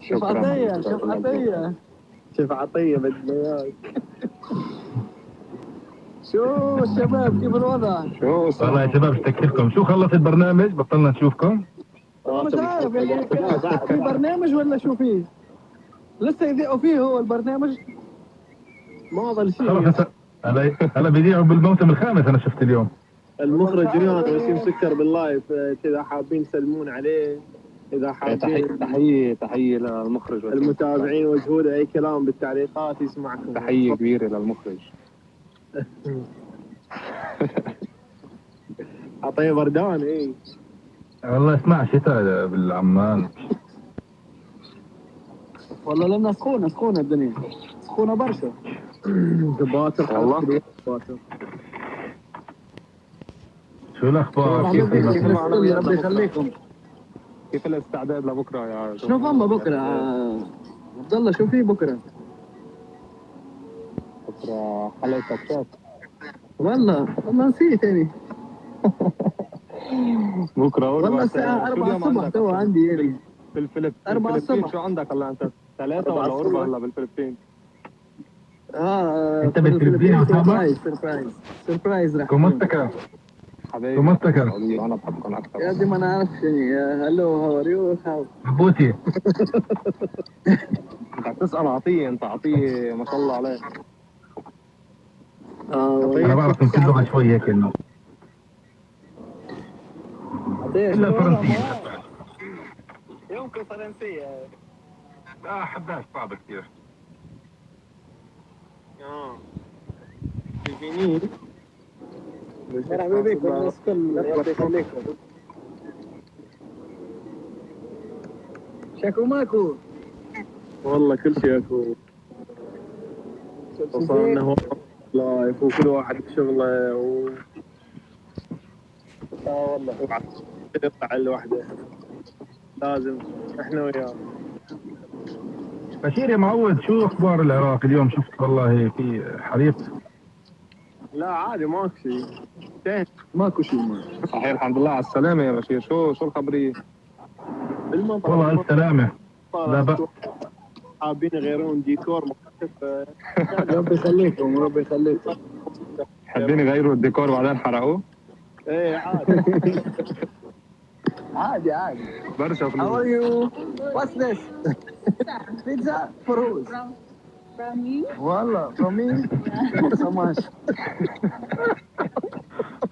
شيف عطية شيف عطية شيف عطية بدنا إياك. شو الشباب كيف الوضع؟ والله يا شباب اشتكيتكم، شو خلص البرنامج بطلنا نشوفكم؟ والله مش عارف يعني في برنامج ولا شو فيه؟ لسه يذيعوا فيه هو البرنامج؟ ما ظل شيء. خلص هلا بيذيعوا بالموسم الخامس انا شفت اليوم. المخرج رياض وسيم سكر باللايف، اذا حابين تسلمون عليه، اذا حابين تحية للمخرج المتابعين وجهوا له اي كلام بالتعليقات يسمعكم. تحية كبيرة للمخرج. عطيه بردان اي والله اسمع شتاء بالعمان. والله لنا سخونة الدنيا، سخونة برشا. دباتر والله شو الاخبار؟ كيف ربي يخليكم. كيف الاستعداد لبكرة يا شنو فما بكرة؟ عبد الله شو في بكرة؟ بكرة حلقة كاتشات. والله نسيت يعني. بكرة والله الساعة 4 الصبح تو عندي يعني. بالفلبين 4 الصبح. شو عندك هلا انت؟ 3 ولا 4 هلا بالفلبين؟ انت بالفلبين سربرايز راح كم مستكر؟ حبايبي كم مستكر؟ انا بحبكم اكثر يا دي ما نعرفش يعني. هلو هاو ار يو هاو عبوتي انت تسأل عطية، انت عطية ما شاء الله عليه. انا بعرف يمكن لغه شوي هيك انه الا الفرنسيه. يمكن فرنسية. لا احبها صعبه كثير. فيني مرحبا بكم الناس كل ربي يخليكم. شاكو ماكو والله كل شيء اكو. وصلنا هون لايف وكل واحد بشغله والله يطلع لوحده لازم احنا وياه. بشير يا معود، شو اخبار العراق اليوم؟ شفت والله في حريق. لا عادي ماكو شيء، ماكو شيء. صحيح الحمد لله على السلامة يا بشير. شو الخبرية؟ بالمطر والله الف سلامه. لا بأس. حابين يغيرون ديكور مختلف. ربي يخليكم ربي يخليكم. حابين يغيروا الديكور بعدين حرقوه؟ ايه عادي. عادي برشا How فلوس. are you? What's this? Pizza for who? From you? والله from me? Thank you so much.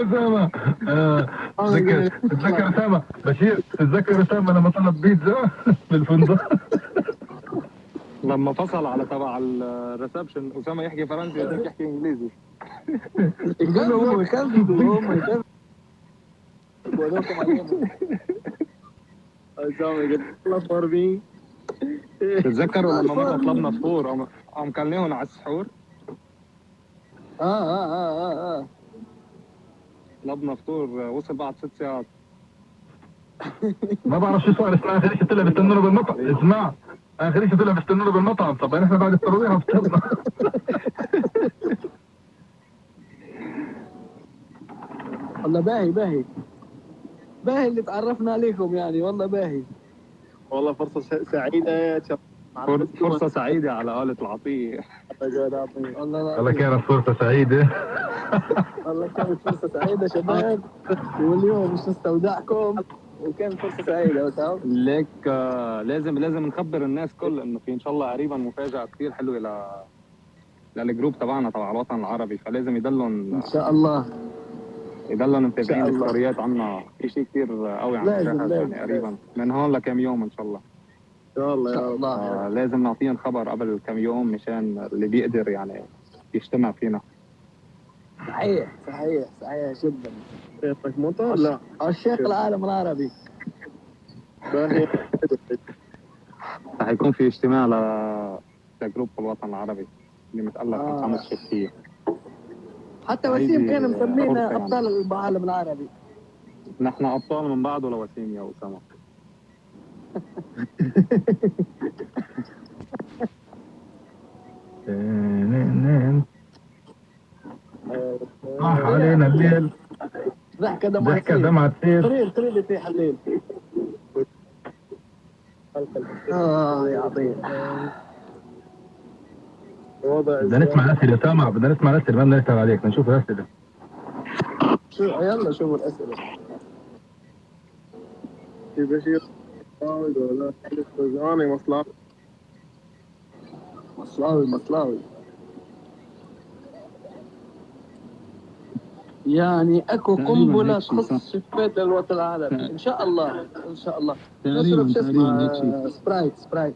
أسامة تتذكر أسامة بشير، تتذكر أسامة لما طلب بيتزا بالفندق؟ لما فصل على تبع الريسبشن أسامة يحكي فرنسي وذاك يحكي إنجليزي. يكذبوا يكذبوا ولوكم عليهم. أسامة قلت الله for me. تتذكروا لما مرة طلبنا فطور قام كلناهم على السحور؟ طلبنا فطور وصل بعد 6 ساعات. ما بعرف شو صار. اسمع، آخر شيء طلع بيستنونا بالمطعم. اسمع، آخر شيء طلع بيستنونا بالمطعم. طبعا احنا بعد التراويح فطرنا. والله باهي اللي تعرفنا عليكم يعني. والله باهي. والله فرصة سعيدة. فرصة سعيدة على قولة العطية. والله كانت فرصة سعيدة. والله كانت فرصة سعيدة شباب، واليوم مش نستودعكم وكانت فرصة سعيدة. وتعرف ليك لازم نخبر الناس كل انه في ان شاء الله قريبا مفاجأة كثير حلوة للجروب تبعنا تبع الوطن العربي، فلازم يضلهم ان شاء الله متابعين الستوريات عنا. في شيء كثير قوي عم نجهز يعني قريبا من هون لكم يوم ان شاء الله. ان شاء الله يا رب. لازم نعطيهم خبر قبل كم يوم مشان اللي بيقدر يعني يجتمع فينا. صحيح جدا. شيخك مطر؟ لا الشيخ العالم العربي. باهي. رح يكون في اجتماع لجروب الوطن العربي اللي متألف من 5 شخصية. حتى وسيم كان مسمينا ابطال العالم العربي. نحن ابطال من بعده لوسيم يا اسامه. علينا الليل. ضحكة دمعة سرير اللي في حليل. يعطيك. بدنا نسمع الاسئله سامع، بدنا نسمع الاسئله ما بدنا نسال عليك، بدنا نشوف الاسئله. يلا شوفوا الأسئلة. في بشير ولا أنا مصلاوي يعني اكو قنبله تخص شفات الوطن العربي ان شاء الله. نشرب شو اسمه سبرايت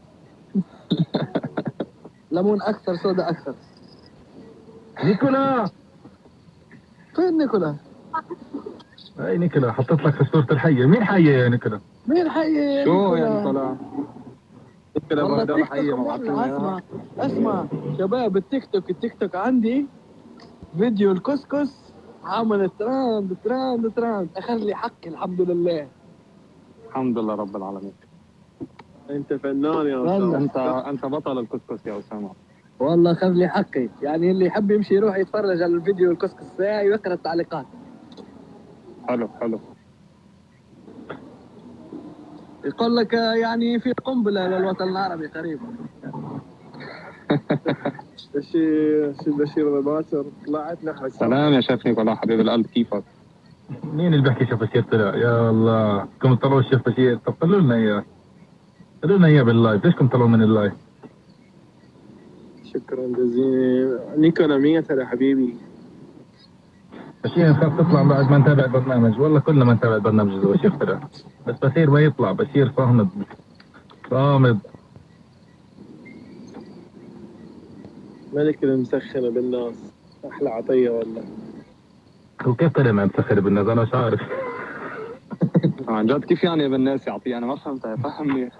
ليمون اكثر، صودا اكثر. نيكولا فين نيكولا؟ اي نيكولا حطيت لك في صورة الحية. مين حية يا نيكولا؟ مين حي شو يا نيكولا؟ والله التيك توك. اسمع شباب، التيك توك عندي فيديو الكسكس عمل تراند اخذ لي حقي الحمد لله. الحمد لله رب العالمين. انت فنان يا أسامة. انت بطل الكسكس يا اسامه. والله اخذ لي حقي، يعني اللي يحب يمشي يروح يتفرج على الفيديو الكسكس تاعي ويقرا التعليقات. حلو يقول لك يعني في قنبله للوطن العربي قريبا. بشير باكر طلعت نحرق. سلام يا شيخ نيكولا حبيب القلب، كيفك؟ مين اللي بيحكي شيف بشير طلع؟ يا الله كم طلعوا الشيف بشير؟ طب خلوا لنا اياه باللايف. ليش كم طلعوا من اللايف؟ شكرا جزيلا نيكولا. ميتر يا حبيبي. بشير خاف تطلع بعد ما نتابع البرنامج. والله كلنا ما نتابع البرنامج اذا بشير طلع، بس بشير ما يطلع. بشير صامد. ملك المسخنة بالناس. أحلى عطية والله. وكيف طلع ما مسخر بالناس؟ أنا مش عارف. عن جد كيف يعني بالناس يعطي؟ أنا ما فهمت، فهمني.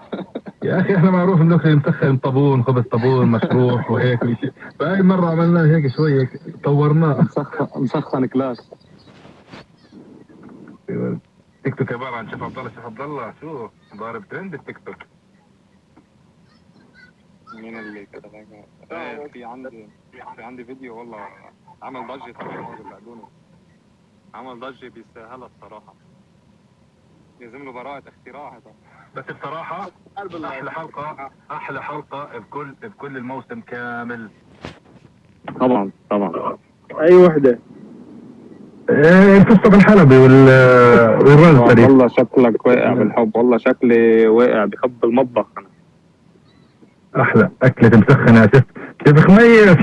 يا أخي إحنا معروف إنه مسخن طابون، خبز طابون مشروح وهيك وشيء، فهاي مرة عملنا هيك شوي طورناه. مسخن كلاش. تيك توك عبارة عن شيف عبد الله شو ضارب ترند التيك توك. مين اللي كتب هيك؟ في عندي فيديو والله عمل ضجة طبعا. عمل ضجة بيستاهلها الصراحة. لازم له براءة اختراع هذا. بس بصراحة أحلى حلقة بكل الموسم كامل. طبعا. أي وحدة؟ القصة الحلبي والرز. والله شكلك واقع بالحب، والله شكلي واقع بحب المطبخ أنا. أحلى أكلة مسخنة يا شيف خميس.